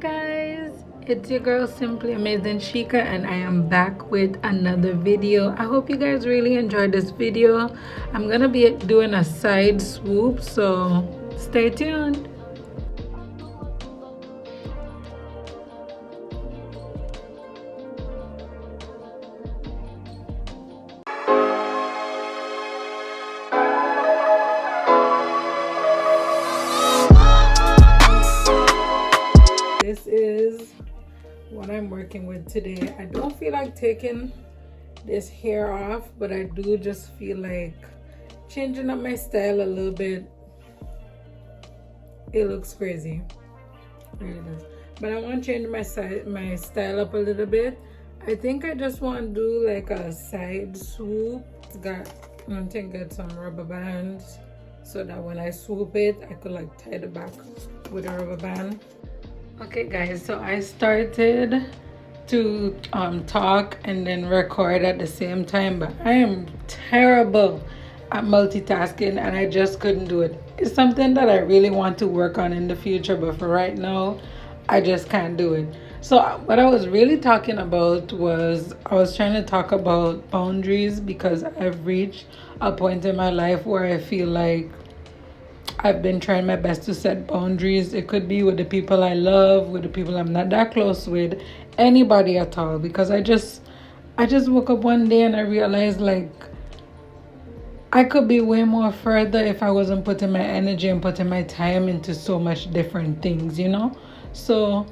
guys, it's your girl Simply Amazing Shika, and I am back with another video. I hope you guys really enjoyed this video. I'm gonna be doing a side swoop, so stay tuned. This is what I'm working with today. I don't feel like taking this hair off, but I do just feel like changing up my style a little bit. It looks crazy, it really does, but I want to change my style up a little bit. I think I just want to do like a side swoop. I think get some rubber bands so that when I swoop it I could like tie it back with a rubber band. Okay guys, so I started to talk and then record at the same time, but I am terrible at multitasking and I just couldn't do it. It's something that I really want to work on in the future, but for right now I just can't do it. So what I was really talking about was I was trying to talk about boundaries, because I've reached a point in my life where I feel like I've been trying my best to set boundaries. It could be with the people I love, with the people I'm not that close with, anybody at all. Because I just woke up one day and I realized like I could be way more further if I wasn't putting my energy and putting my time into so much different things, you know? So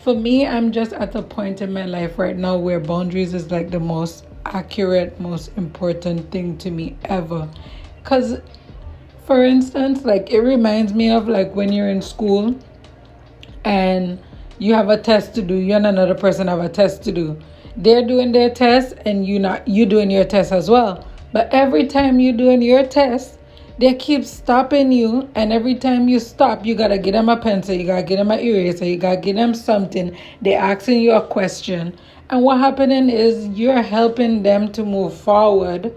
for me, I'm just at a point in my life right now where boundaries is like the most accurate, most important thing to me ever. Because for instance, like it reminds me of like when you're in school and you have a test to do, you and another person have a test to do. They're doing their test and you doing your test as well. But every time you're doing your test, they keep stopping you, and every time you stop, you gotta get them a pencil, you gotta get them an eraser, you gotta get them something. They're asking you a question. And what happening is you're helping them to move forward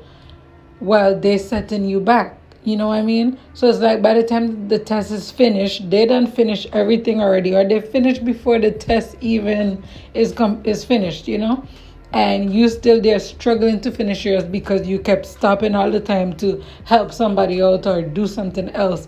while they're setting you back. You know what I mean? So it's like by the time the test is finished, they done finish everything already, or they finished before the test even is finished, you know? And you still there struggling to finish yours because you kept stopping all the time to help somebody out or do something else.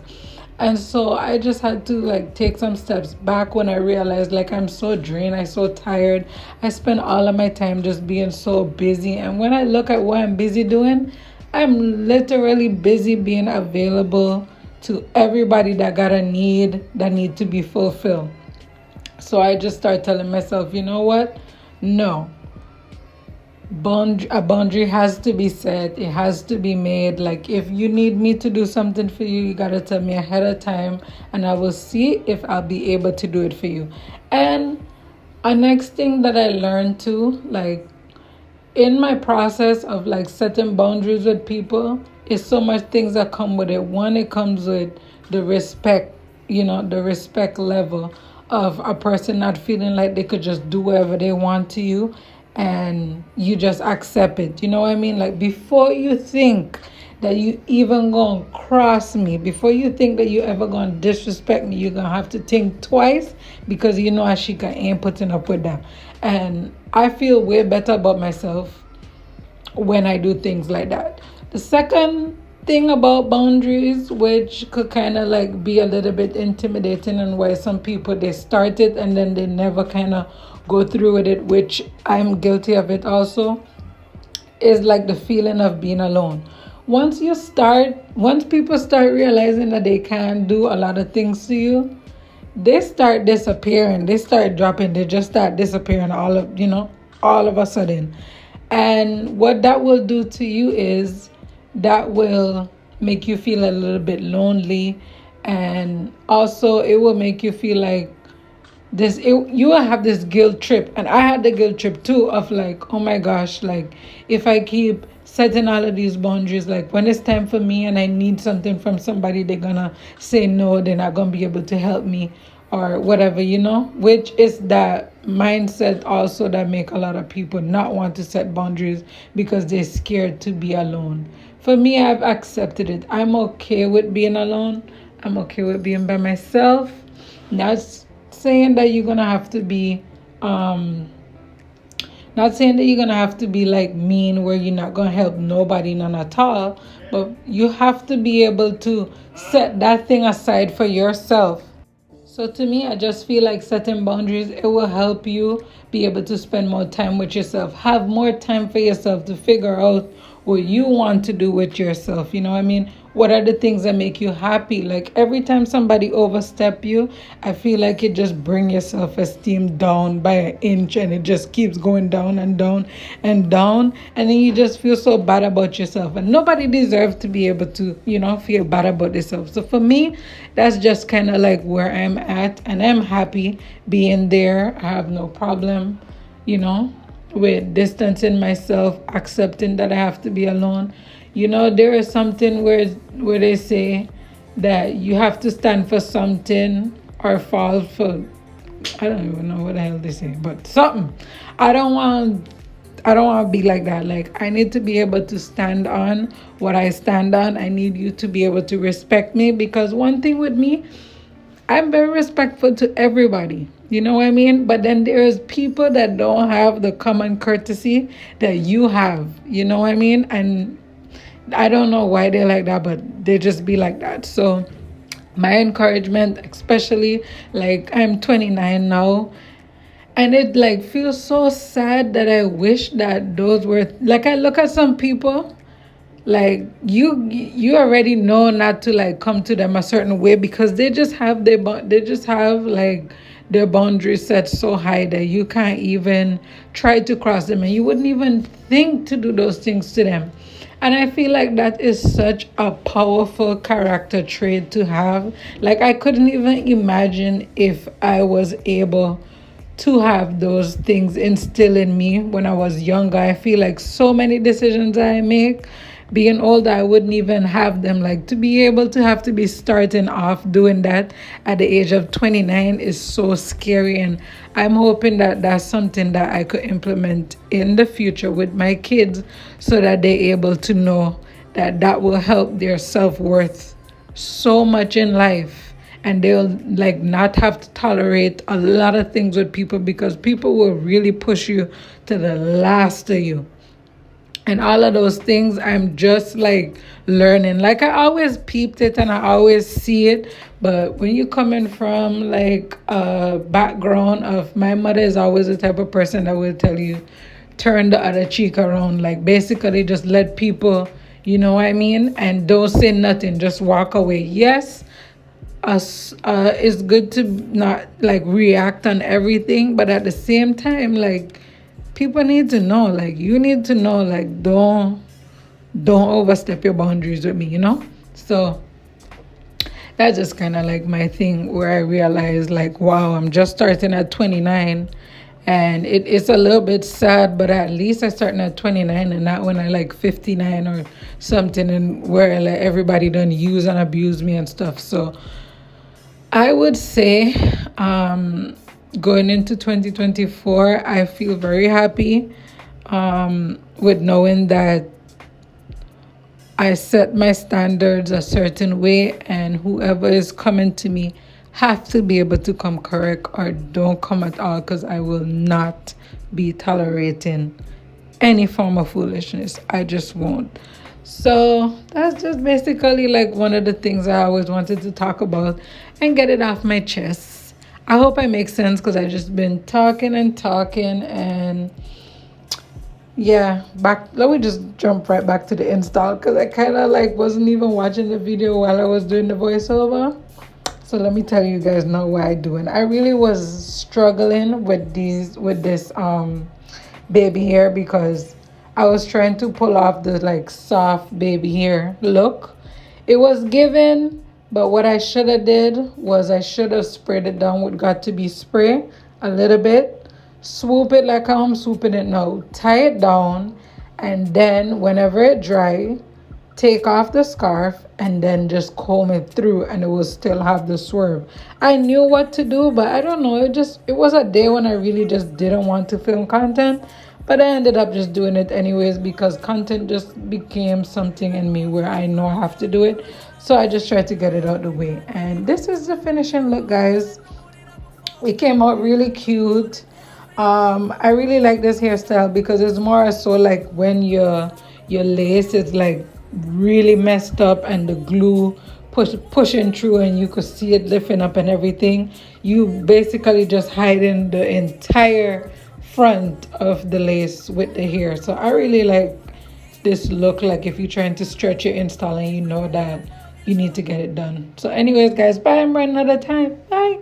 And so I just had to like take some steps back when I realized like I'm so drained, I'm so tired. I spend all of my time just being so busy. And when I look at what I'm busy doing, I'm literally busy being available to everybody that got a need that need to be fulfilled. So I just start telling myself, you know what? No. A boundary has to be set. It has to be made. Like if you need me to do something for you, you got to tell me ahead of time and I will see if I'll be able to do it for you. And a next thing that I learned too, like in my process of like setting boundaries with people, is so much things that come with it. One, it comes with the respect, the respect level of a person not feeling like they could just do whatever they want to you and you just accept it. You know what I mean? Like before you think that you even gonna cross me, before you think that you ever gonna disrespect me, you're gonna have to think twice, because you know Ashika ain't putting up with that. And I feel way better about myself when I do things like that. The second thing about boundaries, which could kind of like be a little bit intimidating, and why some people they start it and then they never kind of go through with it, which I'm guilty of it also, is like the feeling of being alone. Once people start realizing that they can't do a lot of things to you, they start disappearing, they start dropping, they just start disappearing all of a sudden. And what that will do to you is that will make you feel a little bit lonely, and also it will make you feel like you will have this guilt trip. And I had the guilt trip too of like, oh my gosh, like if I keep setting all of these boundaries, like when it's time for me and I need something from somebody, they're gonna say no, they're not gonna be able to help me or whatever, which is that mindset also that make a lot of people not want to set boundaries because they're scared to be alone. For me, I've accepted it. I'm okay with being alone. I'm okay with being by myself. That's saying that you're gonna have to be not saying that you're gonna have to be like mean where you're not gonna help nobody none at all, but you have to be able to set that thing aside for yourself. So to me, I just feel like setting boundaries, it will help you be able to spend more time with yourself, have more time for yourself to figure out what you want to do with yourself. You know what I mean? What are the things that make you happy? Like every time somebody overstep you, I feel like it just bring your self-esteem down by an inch, and it just keeps going down and down and down. And then you just feel so bad about yourself. And nobody deserves to be able to, feel bad about themselves. So for me, that's just kind of like where I'm at. And I'm happy being there. I have no problem, with distancing myself, accepting that I have to be alone. There is something where they say that you have to stand for something or fall for, I don't even know what the hell they say, but something. I don't want to be like that. Like, I need to be able to stand on what I stand on. I need you to be able to respect me, because one thing with me, I'm very respectful to everybody. You know what I mean? But then there's people that don't have the common courtesy that you have. You know what I mean? And I don't know why they're like that, but they just be like that. So my encouragement, especially, like, I'm 29 now, and it like feels so sad that I wish that those were, like, I look at some people, like, you already know not to like come to them a certain way, because they just have like their boundaries set so high that you can't even try to cross them, and you wouldn't even think to do those things to them. And I feel like that is such a powerful character trait to have. Like, I couldn't even imagine if I was able to have those things instilled in me when I was younger. I feel like so many decisions I make being older, I wouldn't even have them. Like, to be able to have to be starting off doing that at the age of 29 is so scary. And I'm hoping that that's something that I could implement in the future with my kids, so that they're able to know that that will help their self-worth so much in life. And they'll like not have to tolerate a lot of things with people, because people will really push you to the last of you. And all of those things, I'm just like learning. Like, I always peeped it and I always see it. But when you coming from like a background of, my mother is always the type of person that will tell you, turn the other cheek around. Like, basically just let people, you know what I mean? And don't say nothing, just walk away. Yes, it's good to not like react on everything. But at the same time, like, people need to know, like, you need to know, like, don't overstep your boundaries with me, So that's just kind of like my thing, where I realized, like, wow, I'm just starting at 29, and it's a little bit sad, but at least I starting at 29 and not when I like 59 or something, and where like everybody done use and abuse me and stuff. So I would say, going into 2024, I feel very happy with knowing that I set my standards a certain way, and whoever is coming to me have to be able to come correct or don't come at all, because I will not be tolerating any form of foolishness. I just won't. So that's just basically like one of the things I always wanted to talk about and get it off my chest. I hope I make sense, because I just been talking and yeah, let me just jump right back to the install, because I kind of like wasn't even watching the video while I was doing the voiceover. So let me tell you guys now what I doing. I really was struggling with this baby hair, because I was trying to pull off the like soft baby hair look. It was given, but what I should have did was I should have sprayed it down with got to be spray a little bit. Swoop it like how I'm swooping it now. Tie it down, and then whenever it dry, take off the scarf and then just comb it through, and it will still have the swerve. I knew what to do, but I don't know. It was a day when I really just didn't want to film content. But I ended up just doing it anyways, because content just became something in me where I know I have to do it. So I just tried to get it out the way. And this is the finishing look, guys. It came out really cute. I really like this hairstyle because it's more so like when your lace is like really messed up and the glue pushing through and you could see it lifting up and everything. You basically just hiding the entire front of the lace with the hair. So I really like this look, like if you're trying to stretch your install and you know that you need to get it done. So anyways guys, bye. I'm running out of time. Bye.